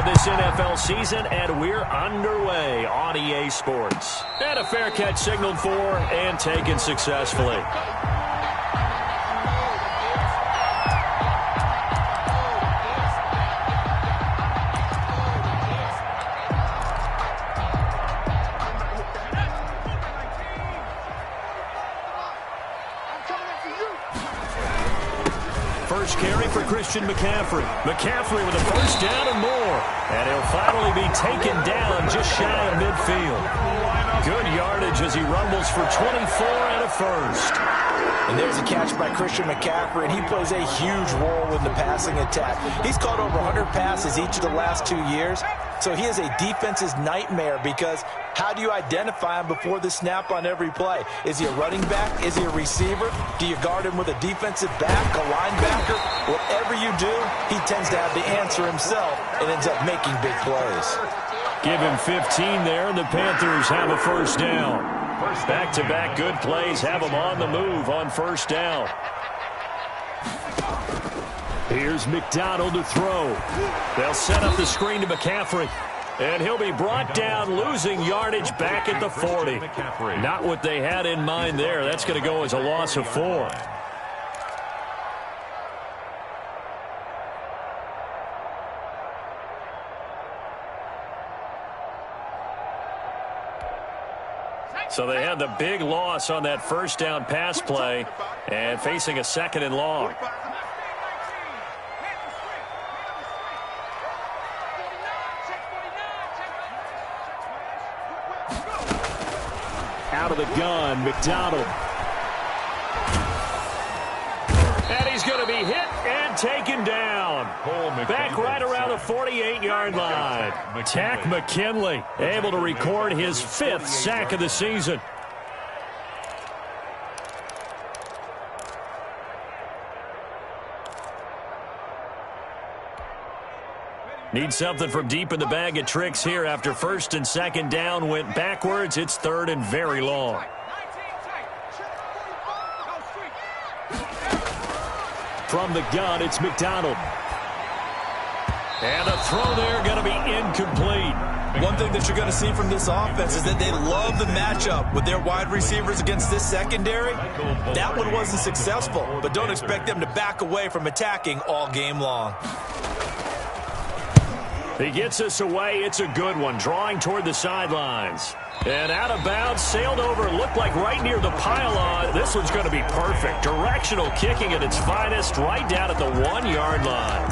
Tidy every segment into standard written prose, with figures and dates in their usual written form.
of this NFL season, and we're underway on EA Sports. And a fair catch signaled for and taken successfully. First carry for Christian McCaffrey. McCaffrey with a first down and more. And he'll finally be taken down just shy of midfield. Good yardage as he rumbles for 24 and a first. And there's a catch by Christian McCaffrey, and he plays a huge role in the passing attack. He's caught over 100 passes each of the last 2 years, so he is a defense's nightmare because how do you identify him before the snap on every play? Is he a running back? Is he a receiver? Do you guard him with a defensive back, a linebacker? Whatever you do, he tends to have the answer himself and ends up making big plays. Give him 15 there, and the Panthers have a first down. Back-to-back good plays have them on the move on first down. Here's McDonald to throw. They'll set up the screen to McCaffrey. And he'll be brought down, losing yardage back at the 40. Not what they had in mind there. That's going to go as a loss of 4. So they had the big loss on that first down pass play and facing a second and long. Out of the gun, McDonald. And he's going to be hit and taken down. Back right around the 48-yard line. Tack McKinley able to record his 5th sack of the season. Need something from deep in the bag of tricks here after first and second down went backwards. It's third and very long. From the gun, it's McDonald. And a throw there going to be incomplete. One thing that you're going to see from this offense is that they love the matchup with their wide receivers against this secondary. That one wasn't successful, but don't expect them to back away from attacking all game long. He gets us away. It's a good one, drawing toward the sidelines. And out of bounds, sailed over, looked like right near the pylon. This one's going to be perfect. Directional kicking at its finest, right down at the 1-yard line.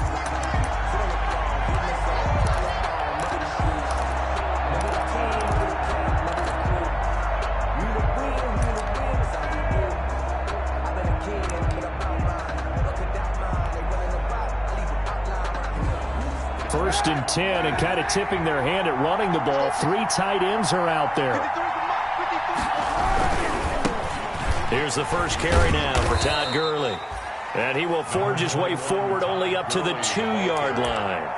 First and 10, and kind of tipping their hand at running the ball. 3 tight ends are out there. Here's the first carry now for Todd Gurley. And he will forge his way forward only up to the 2-yard line.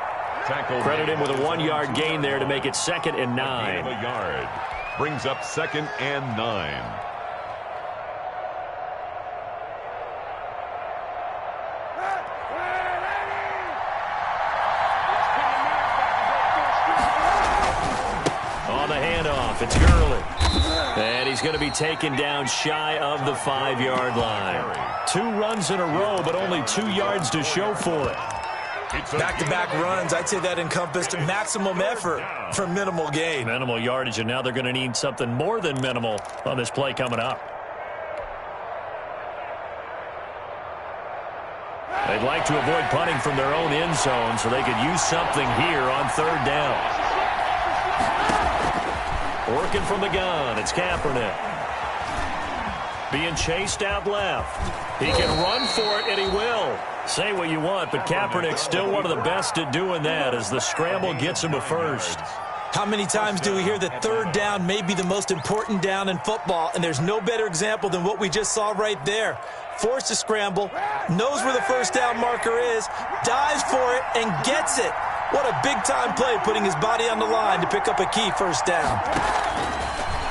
Credit him with a 1-yard gain there to make it 2nd and 9. A yard. Brings up 2nd and 9. It's Gurley. And he's going to be taken down shy of the 5-yard line. 2 runs in a row, but only 2 yards to show for it. Back-to-back runs, I'd say that encompassed maximum effort for minimal gain. Minimal yardage, and now they're going to need something more than minimal on this play coming up. They'd like to avoid punting from their own end zone so they could use something here on 3rd down. Working from the gun, it's Kaepernick. Being chased out left. He can run for it, and he will. Say what you want, but Kaepernick's still one of the best at doing that as the scramble gets him a first. How many times do we hear that 3rd down may be the most important down in football, and there's no better example than what we just saw right there. Forced to scramble, knows where the first down marker is, dives for it, and gets it. What a big-time play, putting his body on the line to pick up a key first down.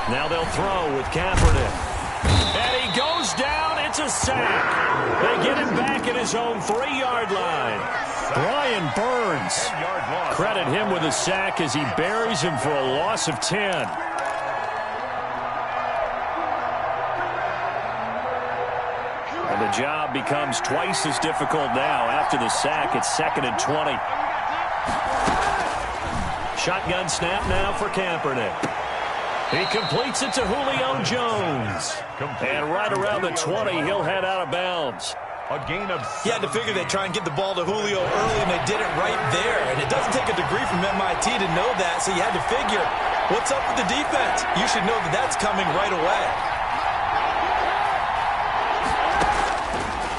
Now they'll throw with Kaepernick. And he goes down. It's a sack. They get him back at his own 3-yard line. Brian Burns. Credit him with a sack as he buries him for a loss of 10. And the job becomes twice as difficult now. After the sack, it's 2nd and 20. Shotgun snap now for Kaepernick. He completes it to Julio Jones. And right around the 20, he'll head out of bounds. A gain of 7. You had to figure they'd try and get the ball to Julio early, and they did it right there. And it doesn't take a degree from MIT to know that, so you had to figure, what's up with the defense? You should know that that's coming right away.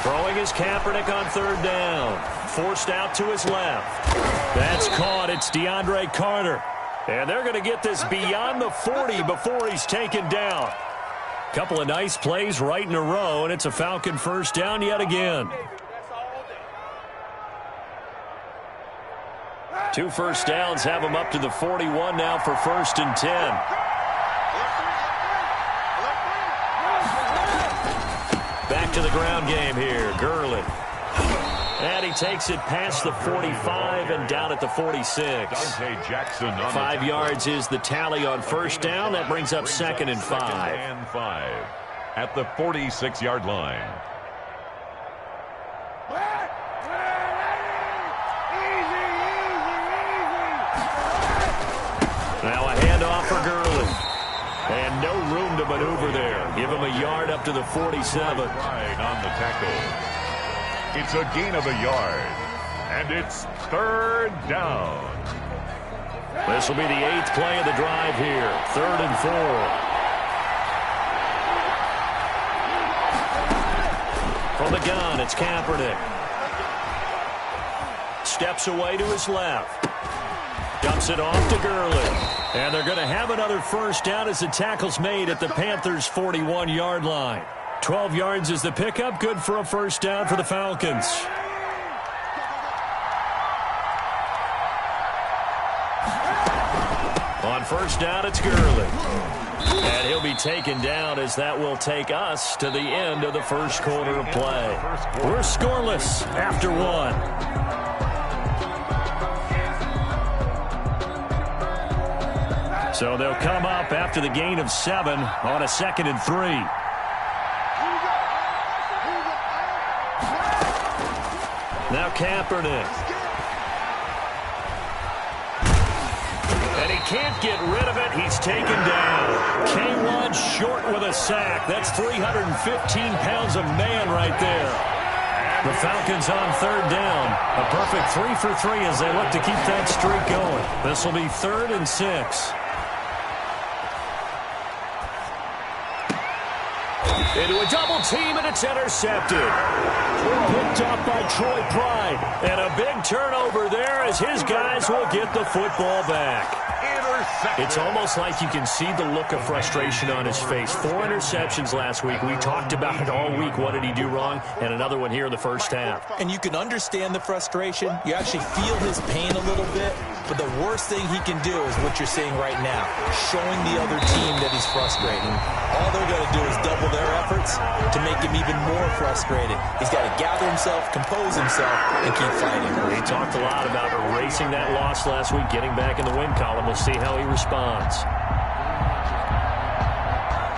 Throwing is Kaepernick on 3rd down. Forced out to his left. That's caught. It's DeAndre Carter. And they're going to get this beyond the 40 before he's taken down. Couple of nice plays right in a row, and it's a Falcon 1st down yet again. 2 first downs have him up to the 41 now for 1st and 10. Back to the ground game here. Gurley. And he takes it past the 45 and down at the 46. Dante Jackson on 5 yards is the tally on 1st down. That brings up 2nd and 5. 2nd and 5 at the 46-yard line. Now a handoff for Gurley. And no room to maneuver there. Give him a yard up to the 47. Right on the tackle. It's a gain of a yard. And it's 3rd down. This will be the 8th play of the drive here. 3rd and 4. From the gun, it's Kaepernick. Steps away to his left. Dumps it off to Gurley. And they're going to have another 1st down as the tackle's made at the Panthers' 41-yard line. 12 yards is the pickup. Good for a 1st down for the Falcons. On 1st down, it's Gurley. And he'll be taken down as that will take us to the end of the 1st quarter of play. We're scoreless after 1. So they'll come up after the gain of 7 on a 2nd and 3. Now Kaepernick. And he can't get rid of it. He's taken down. K1 short with a sack. That's 315 pounds of man right there. The Falcons on 3rd down. A perfect 3 for 3 as they look to keep that streak going. This will be 3rd and 6. Into a double team, and it's intercepted. Picked up by Troy Pride. And a big turnover there as his guys will get the football back. It's almost like you can see the look of frustration on his face. 4 interceptions last week. We talked about it all week. What did he do wrong? And another one here in the 1st half. And you can understand the frustration. You actually feel his pain a little bit. But the worst thing he can do is what you're seeing right now, showing the other team that he's frustrated. All they're going to do is double their efforts to make him even more frustrated. He's got to gather himself, compose himself, and keep fighting. He talked a lot about erasing that loss last week, getting back in the win column. We'll see how he responds.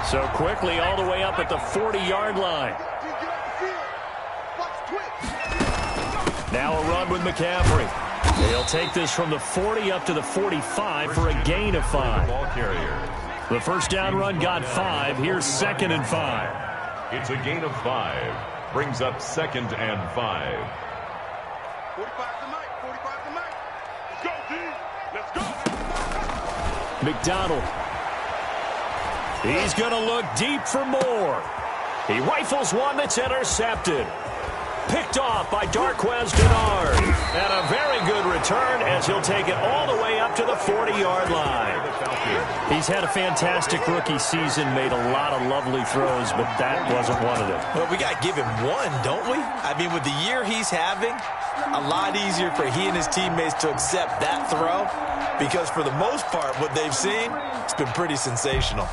So quickly all the way up at the 40-yard line. Now a run with McCaffrey. He'll take this from the 40 up to the 45 for a gain of 5. Ball carrier. The 1st down run got 5. Here's 2nd and 5. It's a gain of 5. Brings up 2nd and 5. 45 to Mike. 45 to Mike. Let's go, D. Let's go. McDonald. He's going to look deep for more. He rifles one that's intercepted. Picked off by Darquez Denard. And a very good return as he'll take it all the way up to the 40-yard line. He's had a fantastic rookie season, made a lot of lovely throws, but that wasn't one of them. Well, we got to give him one, don't we? I mean, with the year he's having, a lot easier for he and his teammates to accept that throw because for the most part, what they've seen, it's been pretty sensational.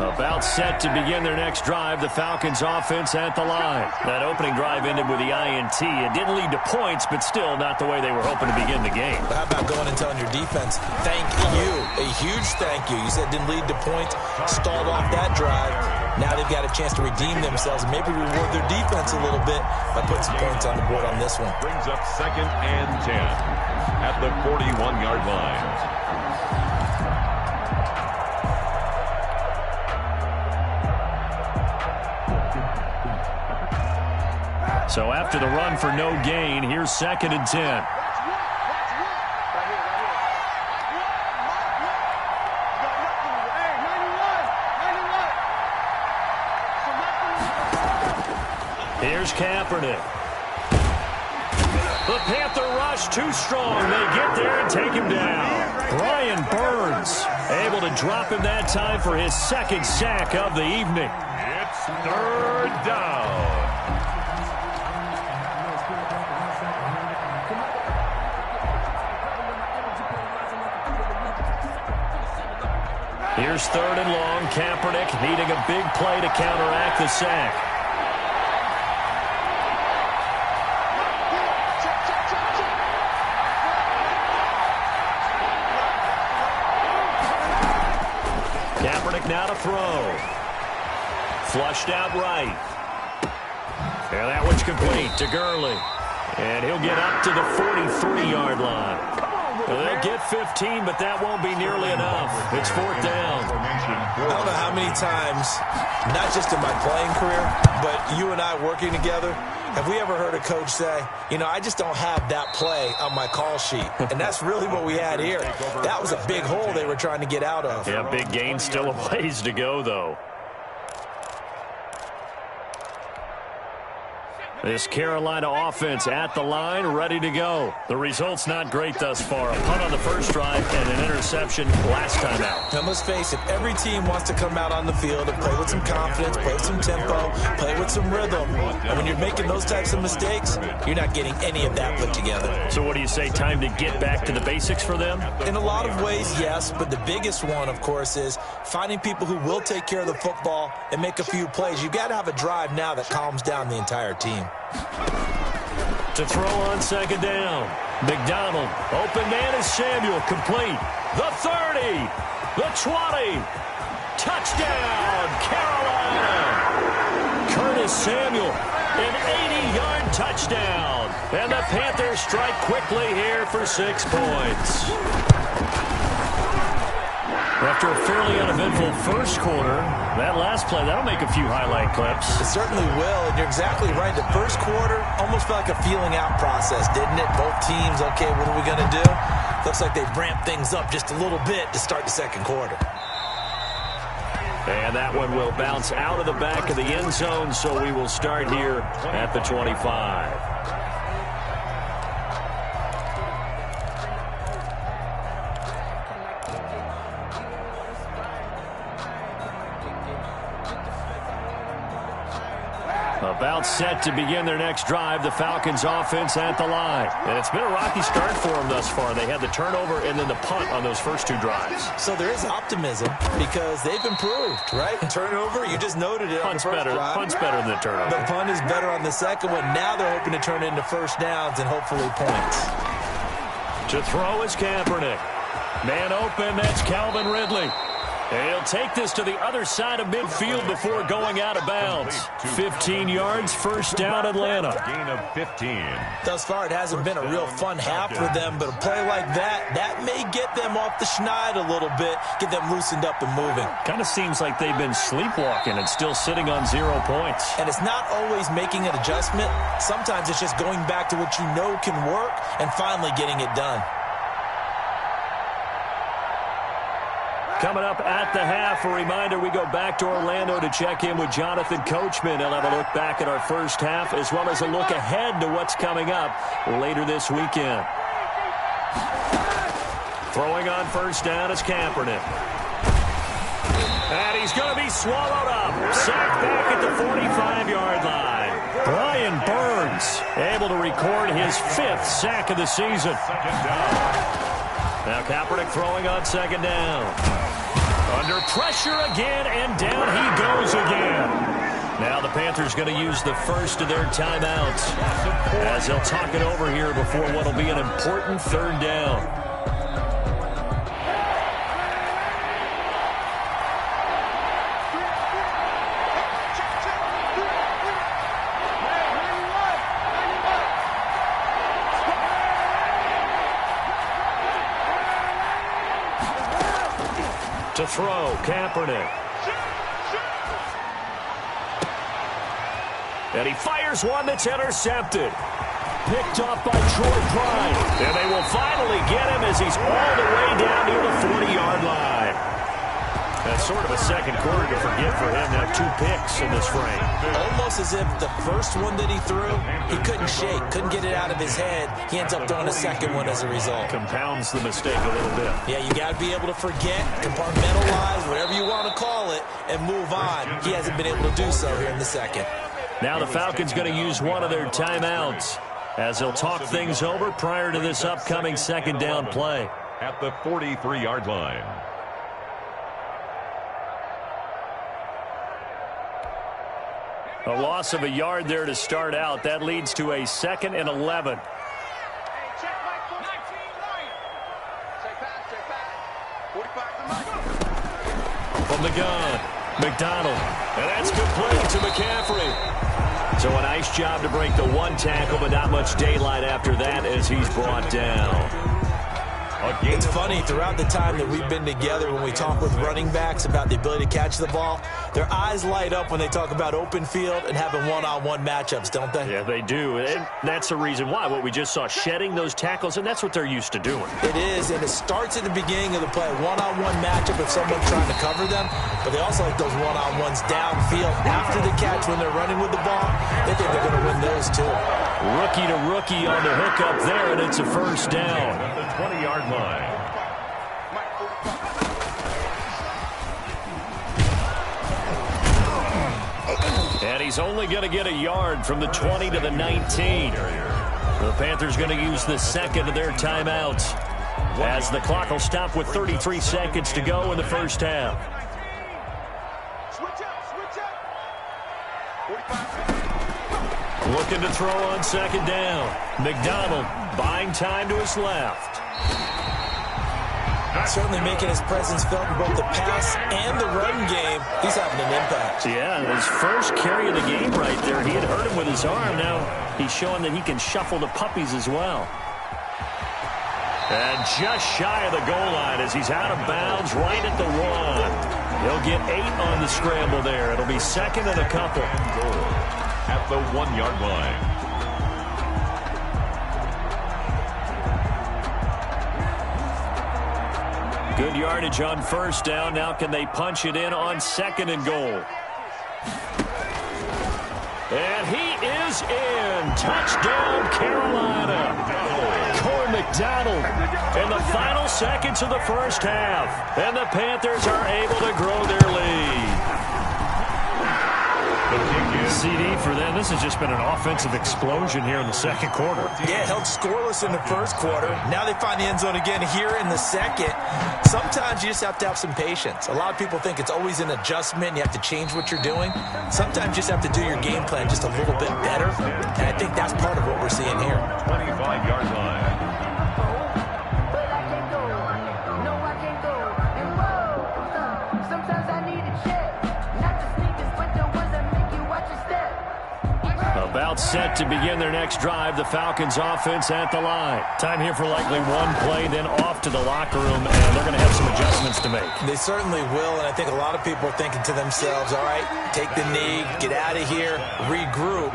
A About set to begin their next drive, the Falcons offense at the line. That opening drive ended with the INT. It didn't lead to points, but still not the way they were hoping to begin the game. How about going and telling your defense, thank you, a huge thank you. You said it didn't lead to points, stalled off that drive. Now they've got a chance to redeem themselves and maybe reward their defense a little bit by putting some points on the board on this one. Brings up 2nd and 10 at the 41-yard line. So after the run for no gain, here's 2nd and 10. Here's Kaepernick. The Panther rush too strong. They get there and take him down. Brian Burns able to drop him that time for his 2nd sack of the evening. It's 3rd down. Here's 3rd and long. Kaepernick needing a big play to counteract the sack. Kaepernick now to throw. Flushed out right. And that one's complete to Gurley. And he'll get up to the 43-yard line. They'll get 15, but that won't be nearly enough. It's 4th down. I don't know how many times, not just in my playing career, but you and I working together, have we ever heard a coach say, you know, I just don't have that play on my call sheet. And that's really what we had here. That was a big hole they were trying to get out of. Yeah, big gain, still a ways to go, though. This Carolina offense at the line, ready to go. The result's not great thus far. A punt on the first drive and an interception last time out. Now, let's face it, every team wants to come out on the field and play with some confidence, play with some tempo, play with some rhythm. And when you're making those types of mistakes, you're not getting any of that put together. So what do you say, time to get back to the basics for them? In a lot of ways, yes, but the biggest one, of course, is finding people who will take care of the football and make a few plays. You've got to have a drive now that calms down the entire team. To throw on 2nd down. McDonald. Open man is Samuel. Complete. The 30. The 20. Touchdown, Carolina. Curtis Samuel. An 80-yard touchdown. And the Panthers strike quickly here for 6 points. After a fairly uneventful first quarter, that last play, that'll make a few highlight clips. It certainly will, and you're exactly right. The first quarter almost felt like a feeling out process, didn't it? Both teams, okay, what are we going to do? Looks like they ramped things up just a little bit to start the second quarter. And that one will bounce out of the back of the end zone, so we will start here at the 25. About set to begin their next drive, the Falcons offense at the line. And it's been a rocky start for them thus far. They had the turnover and then the punt on those first 2 drives. So there is optimism because they've improved, right? Turnover, you just noted it on the first drive. Punt's better than the turnover. The punt is better on the second one. Now they're hoping to turn it into first downs and hopefully points. To throw is Kaepernick. Man open, that's Calvin Ridley. And he'll take this to the other side of midfield before going out of bounds. 15 yards, first down, Atlanta. Gain of 15. Thus far, it hasn't been a real fun half for them, but a play like that may get them off the schneid a little bit, get them loosened up and moving. Kind of seems like they've been sleepwalking and still sitting on 0 points. And it's not always making an adjustment. Sometimes it's just going back to what you know can work and finally getting it done. Coming up at the half, a reminder, we go back to Orlando to check in with Jonathan Coachman. He'll have a look back at our first half as well as a look ahead to what's coming up later this weekend. Throwing on first down is Kaepernick. And he's going to be swallowed up. Sacked back at the 45-yard line. Brian Burns able to record his 5th sack of the season. Now Kaepernick throwing on 2nd down. Under pressure again, and down he goes again. Now the Panthers going to use the first of their timeouts as they'll talk it over here before what will be an important third down. To throw, Kaepernick. And he fires one that's intercepted. Picked off by Troy Pride. And they will finally get him as he's all the way down near the 40-yard line. That's sort of a second quarter to forget for him. Now 2 picks in this frame. Almost as if the first one that he threw, he couldn't shake, couldn't get it out of his head. He ends up throwing a second one as a result. Compounds the mistake a little bit. Yeah, you got to be able to forget, compartmentalize, whatever you want to call it, and move on. He hasn't been able to do so here in the second. Now the Falcons going to use one of their timeouts as they'll talk things over prior to this upcoming second down play. At the 43-yard line. A loss of a yard there to start out. That leads to a 2nd and 11. From the gun, McDonald. And that's complete to McCaffrey. So a nice job to break the one tackle, but not much daylight after that as he's brought down. It's funny, throughout the time that we've been together, when we talk with running backs about the ability to catch the ball, their eyes light up when they talk about open field and having one-on-one matchups, don't they? Yeah, they do. And that's the reason why. What we just saw, shedding those tackles, and that's what they're used to doing. It is, and it starts at the beginning of the play. One-on-one matchup if someone's trying to cover them, but they also like those one-on-ones downfield after the catch when they're running with the ball. They think they're going to win those too. Rookie to rookie on the hook up there, and it's a first down. At the 20-yard line. And he's only going to get a yard from the 20 to the 19. The Panthers going to use the second of their timeouts as the clock will stop with 33 seconds to go in the first half. Looking to throw on second down. McDonald buying time to his left. Certainly making his presence felt in both the pass and the run game. He's having an impact. Yeah, his first carry of the game right there. He had hurt him with his arm. Now he's showing that he can shuffle the puppies as well. And just shy of the goal line as he's out of bounds right at the 1. He'll get 8 on the scramble there. It'll be second and a couple. At the 1-yard line. Good yardage on first down. Now can they punch it in on second and goal? And he is in. Touchdown, Carolina. Cole McDonald in the final seconds of the first half. And the Panthers are able to grow their lead. CD for them. This has just been an offensive explosion here in the second quarter. Yeah, held scoreless in the first quarter. Now they find the end zone again here in the second. Sometimes you just have to have some patience. A lot of people think it's always an adjustment. You have to change what you're doing. Sometimes you just have to do your game plan just a little bit better. And I think that's part of what we're seeing here. 25-yard line. About set to begin their next drive. The Falcons offense at the line. Time here for likely one play, then off to the locker room, and they're going to have some adjustments to make. They certainly will, and I think a lot of people are thinking to themselves, all right, take the knee, get out of here, regroup.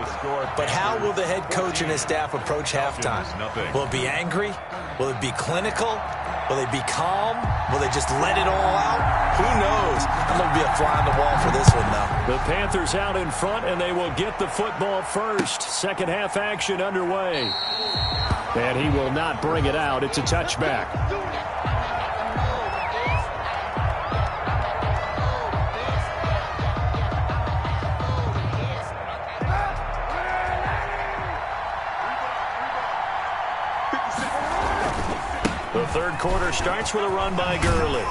But how will the head coach and his staff approach halftime? Will it be angry? Will it be clinical? Will they be calm? Will they just let it all out? Who knows? I'm going to be a fly on the wall for this one, though. The Panthers out in front, and they will get the football first. Second half action underway. And he will not bring it out. It's a touchback. The The third quarter starts with a run by Gurley.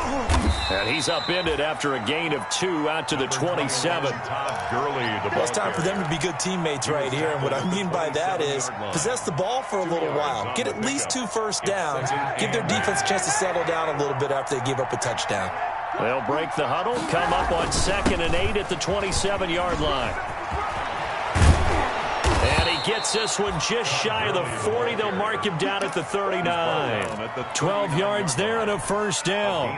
And he's upended after a gain of 2 out to the 27. Well, it's time for them to be good teammates right here. And what I mean by that is possess the ball for a little while. Get at least 2 first downs. Give their defense a chance to settle down a little bit after they give up a touchdown. They'll break the huddle, come up on 2nd and 8 at the 27-yard line. And he gets this one just shy of the 40. They'll mark him down at the 39. 12 yards there and a first down.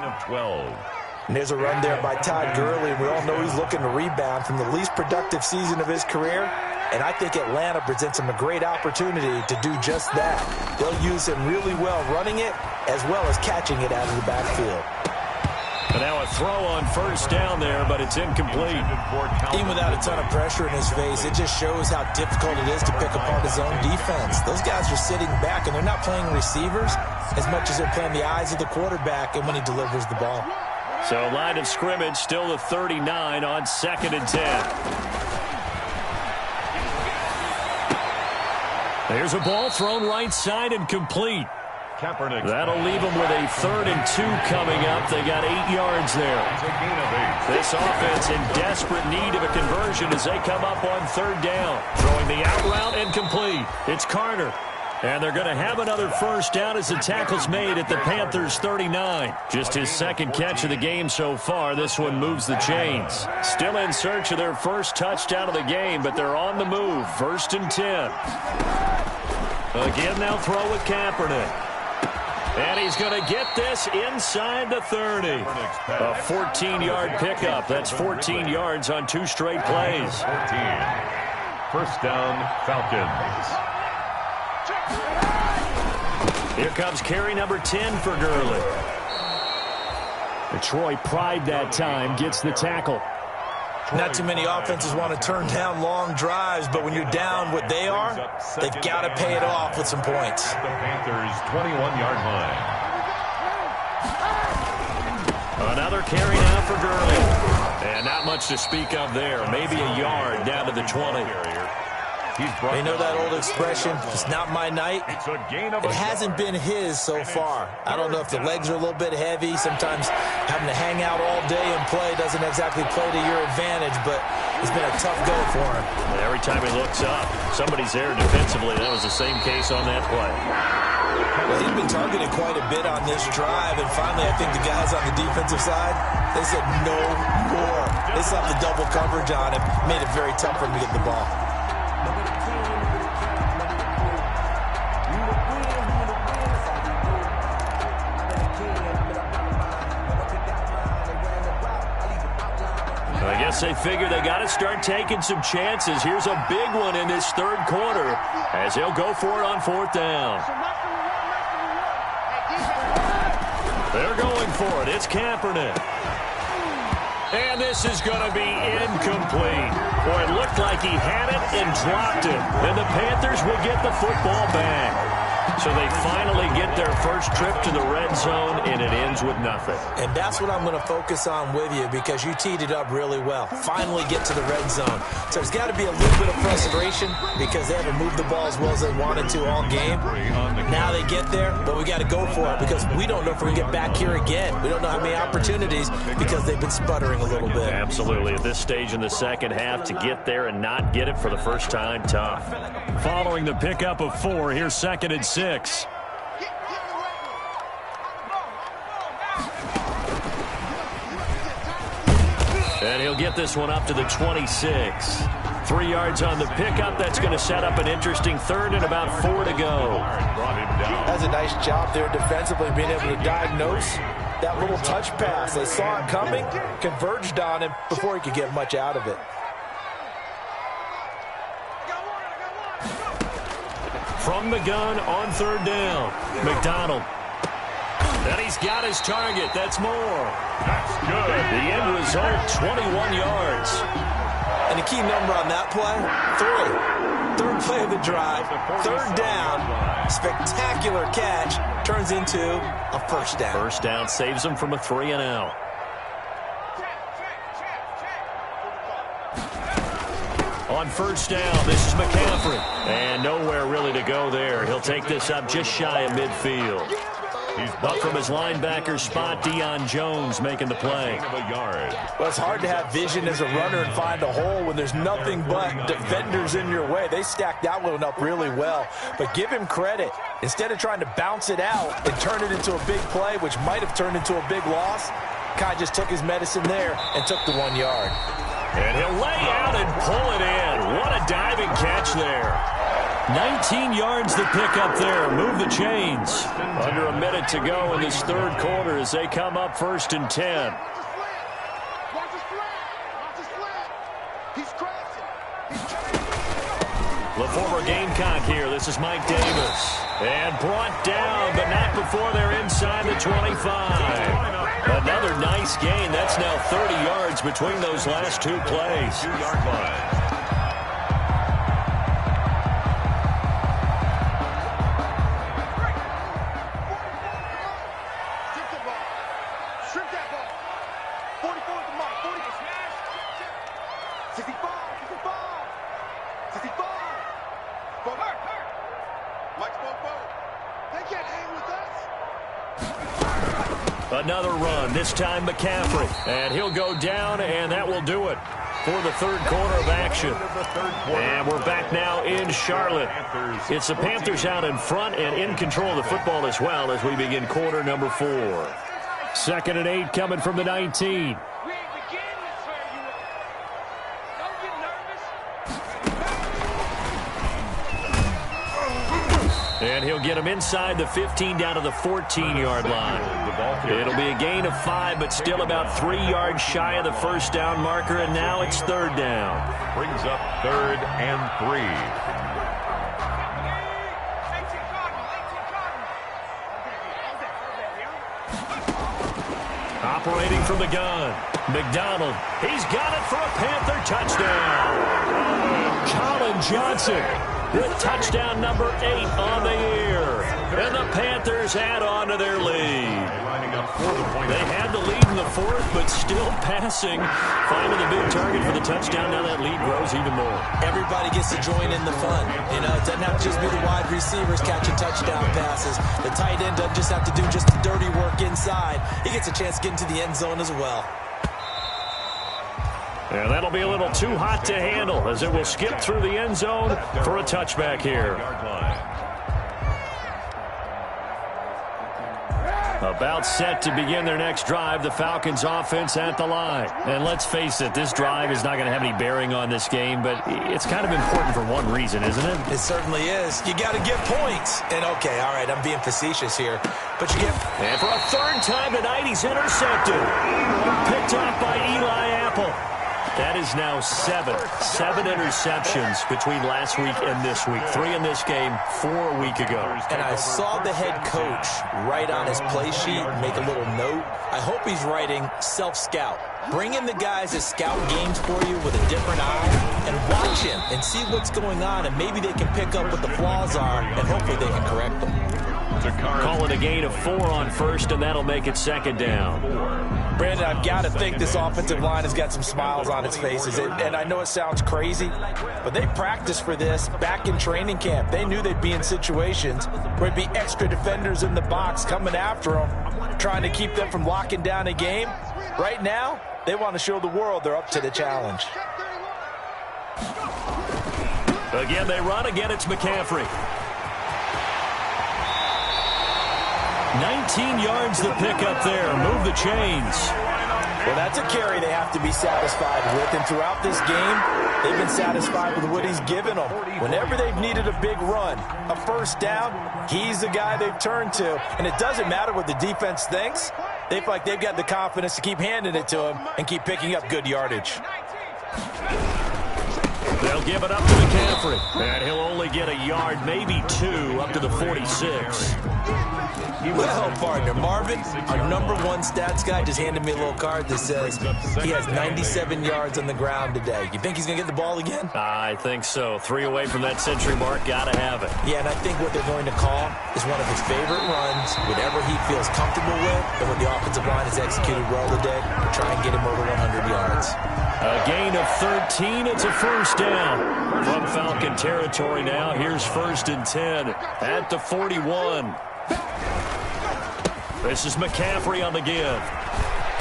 And there's a run there by Todd Gurley. And we all know he's looking to rebound from the least productive season of his career. And I think Atlanta presents him a great opportunity to do just that. They'll use him really well running it as well as catching it out of the backfield. And now a throw on first down there, but it's incomplete. Even without a ton of pressure in his face, it just shows how difficult it is to pick apart his own defense. Those guys are sitting back, and they're not playing receivers as much as they're playing the eyes of the quarterback and when he delivers the ball. So line of scrimmage still the 39 on 2nd and 10. There's a ball thrown right side and complete. That'll leave them with a 3rd and 2 coming up. They got 8 yards there. This offense in desperate need of a conversion as they come up on 3rd down. Throwing the out route and complete. It's Carter. And they're going to have another first down as the tackle's made at the Panthers' 39. Just his 2nd catch of the game so far. This one moves the chains. Still in search of their first touchdown of the game, but they're on the move. 1st and 10. Again, they'll throw with Kaepernick. And he's going to get this inside the 30. A 14-yard pickup. That's 14 yards on 2 straight plays. 14. First down, Falcons. Here comes carry number 10 for Gurley. Detroit pride that time, gets the tackle. Not too many offenses want to turn down long drives, but when you're down what they are, they've got to pay it off with some points. At the Panthers' 21-yard line. Another carry now for Gurley. And not much to speak of there. Maybe a yard down to the 20. You know that old expression, it's not my night. It hasn't been his so far. I don't know if the legs are a little bit heavy. Sometimes having to hang out all day and play doesn't exactly play to your advantage, but it's been a tough go for him. Every time he looks up, somebody's there defensively. That was the same case on that play. Well, he's been targeted quite a bit on this drive, and finally I think the guys on the defensive side, they said no more. They slapped the double coverage on him, made it very tough for him to get the ball. I guess they figure they got to start taking some chances. Here's a big one in this 3rd quarter as he'll go for it on 4th down. They're going for it. It's Kaepernick. And this is going to be incomplete. Boy, it looked like he had it and dropped it. And the Panthers will get the football back. So they finally get their first trip to the red zone, and it ends with nothing. And that's what I'm going to focus on with you because you teed it up really well. Finally get to the red zone. So there's got to be a little bit of frustration because they haven't moved the ball as well as they wanted to all game. Now they get there, but we got to go for it because we don't know if we can get back here again. We don't know how many opportunities because they've been sputtering a little bit. Absolutely. At this stage in the second half, to get there and not get it for the first time, tough. Following the pickup of 4, here's 2nd and 6. And he'll get this one up to the 26. 3 yards on the pickup. That's going to set up an interesting 3rd and about 4 to go. That's a nice job there defensively, being able to diagnose that little touch pass. They saw it coming, converged on him before he could get much out of it. From the gun on 3rd down, McDonald. And he's got his target. That's more. That's good. The end result, 21 yards. And the key number on that play, 3. 3rd play of the drive, 3rd down, spectacular catch, turns into a first down. First down saves him from a 3-and-out. On 1st down, this is McCaffrey. And nowhere really to go there. He'll take this up just shy of midfield. Up from his linebacker spot, Deion Jones making the play. Well, it's hard to have vision as a runner and find a hole when there's nothing but defenders in your way. They stacked that one up really well. But give him credit. Instead of trying to bounce it out and turn it into a big play, which might have turned into a big loss, Kai just took his medicine there and took the 1 yard. And he'll lay out and pull it in. What a diving catch there. 19 yards to pick up there. Move the chains. Under a minute to go in this third quarter as they come up 1st and 10. The former Gamecock here. This is Mike Davis. And brought down, but not before they're inside the 25. Another nice gain. That's now 30 yards between those last two plays. 2-yard line. Another run, this time McCaffrey. And he'll go down, and that will do it for the third quarter of action. And we're back now in Charlotte. It's the Panthers out in front and in control of the football as well as we begin quarter number 4. 2nd and 8 coming from the 19. And he'll get him inside the 15 down to the 14-yard line. It'll be a gain of 5, but still about 3 yards shy of the first down marker, and now it's 3rd down. Brings up 3rd and 3. Operating from the gun, McDonald. He's got it for a Panther touchdown. Colin Johnson with touchdown number 8 on the year. And the Panthers add on to their lead. They had the lead in the 4th, but still passing. Finding the big target for the touchdown. Now that lead grows even more. Everybody gets to join in the fun. You know, it doesn't have to just be the wide receivers catching touchdown passes. The tight end doesn't just have to do just the dirty work inside. He gets a chance to get into the end zone as well. And that'll be a little too hot to handle as it will skip through the end zone for a touchback here. About set to begin their next drive, the Falcons offense at the line. And let's face it, this drive is not going to have any bearing on this game, but it's kind of important for one reason, isn't it? It certainly is. You got to get points. And okay, all right, I'm being facetious here, but you get... And for a 3rd time tonight, he's intercepted. Picked off by Eli Apple. That is now 7 interceptions between last week and this week. 3 in this game, 4 a week ago. And I saw the head coach write on his play sheet, make a little note. I hope he's writing self-scout. Bring in the guys that scout games for you with a different eye and watch him and see what's going on, and maybe they can pick up what the flaws are, and hopefully they can correct them. Call it a gain of 4 on 1st, and that'll make it 2nd down. Brandon, I've got to think this offensive line has got some smiles on its faces. And I know it sounds crazy, but they practiced for this back in training camp. They knew they'd be in situations where there'd be extra defenders in the box coming after them, trying to keep them from locking down a game. Right now, they want to show the world they're up to the challenge. Again, they run. Again, it's McCaffrey. 19 yards to pick up there. Move the chains. Well, that's a carry they have to be satisfied with. And throughout this game, they've been satisfied with what he's given them. Whenever they've needed a big run, a 1st down, he's the guy they've turned to. And it doesn't matter what the defense thinks. They feel like they've got the confidence to keep handing it to him and keep picking up good yardage. They'll give it up to McCaffrey. And he'll only get a yard, maybe 2, up to the 46. Well, partner, Marvin, our #1 stats guy, just handed me a little card that says he has 97 yards on the ground today. You think he's going to get the ball again? I think so. 3 away from that century mark. Got to have it. Yeah, and I think what they're going to call is one of his favorite runs, whatever he feels comfortable with, and what the offensive line has executed well today, to try and get him over 100 yards. A gain of 13. It's a 1st down from Falcon territory now. Here's 1st and 10 at the 41. This is McCaffrey on the give.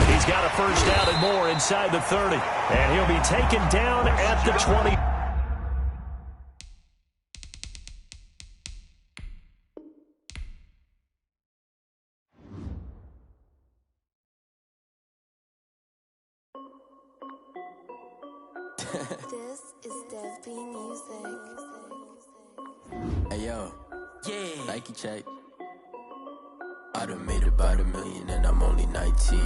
He's got a first down and more inside the 30. And he'll be taken down at the 20. This is Dev B Music. Hey yo, yeah, Nike check. I done made about $1 million and I'm only 19.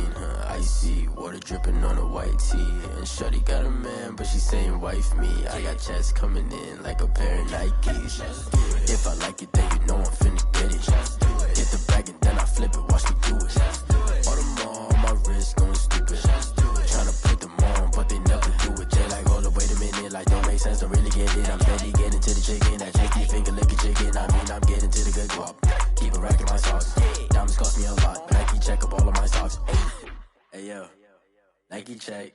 Icy water dripping on a white tee. And shorty got a man, but she saying wife me. I got checks coming in like a pair of Nikes. If I like it, then you know I'm finna get it. Get the bag and then I flip it, watch me do it. All them all on my wrist going stupid. Tryna put them on, but they never do it. They like, hold up, wait a minute, like don't make sense, don't really get it. I'm steady getting to the chicken, that chicky finger licking chicken. I mean, I'm getting to the good guap. Keep a rack in my socks. Diamonds cost me a lot. Nike check up all of my socks. Hey yo, Nike check.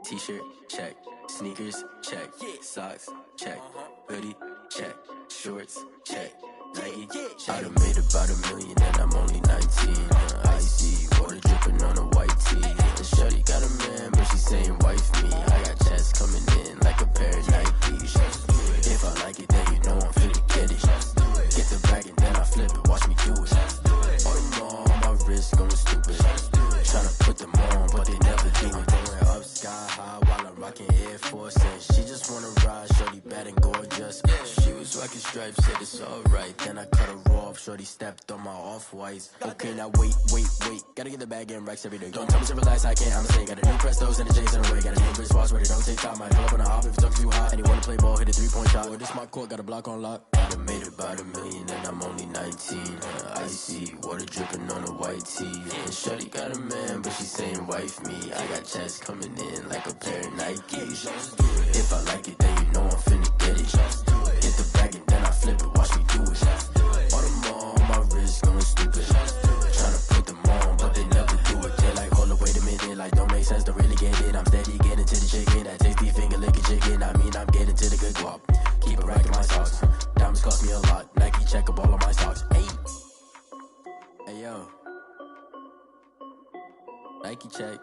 T-shirt check. Sneakers check. Socks check. Hoodie check. Shorts check. Nike. I done made about $1 million and I'm only 19. Icy water dripping on a white tee. And shorty got a man, but she saying wife me. I got checks coming in like a pair of Nikes. If I like it, then you know I'm finna get it. Get the bag and then I flip it, watch me do it. All them all on my wrist going stupid. Tryna put them on, but they never do it. Going up sky high while I'm rocking Air Force. And she just wanna ride, shorty bad and gorgeous. She was rocking stripes, said it's alright. Then I cut her off, shorty stepped on my off-whites. Okay, now wait. Gotta get the bag and racks every day. Don't tell me to relax, I can't, I'm saying. Got a new Prestos and a J's in the way. Got a new wristwatch where they don't take time. I pull up on the hop if it's too hot. And he wanna play ball, hit a 3-point shot. Well, this my court, got a block on lock. I done made about $1 million and I'm only 19. Icy water dripping on a white tee. And shorty got a man, but she saying wife me. I got checks coming in like a pair of Nikes. If I like it, then you know I'm finna get it. Get the bag and then I flip it, watch me do it. All them all on my wrist going stupid. Tryna put them on, but they never do it. They like, hold up, wait a minute, like don't make sense, don't really get it. I'm steady getting to the chicken, that tasty finger licking chicken. I mean, I'm getting to the good guap. Keep a rack in my socks. Diamonds cost me a lot. Nike check up all of my socks. Hey yo, Nike check.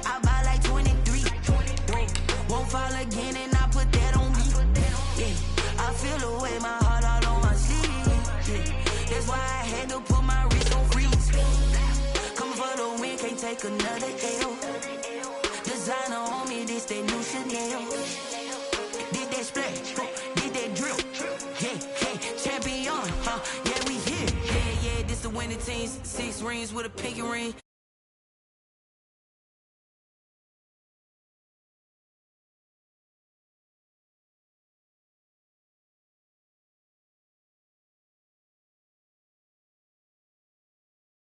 I buy like 23. Won't fall again and I put that on me. Yeah, I feel the way my heart all on my sleeve. Yeah, that's why I had to put my wrist on freeze. Coming for the win, can't take another L. Designer on me, this that new Chanel. Did that splash, did that drill. Yeah, champion, yeah, we here. Yeah, this the winning team. 6 rings with a pinky ring.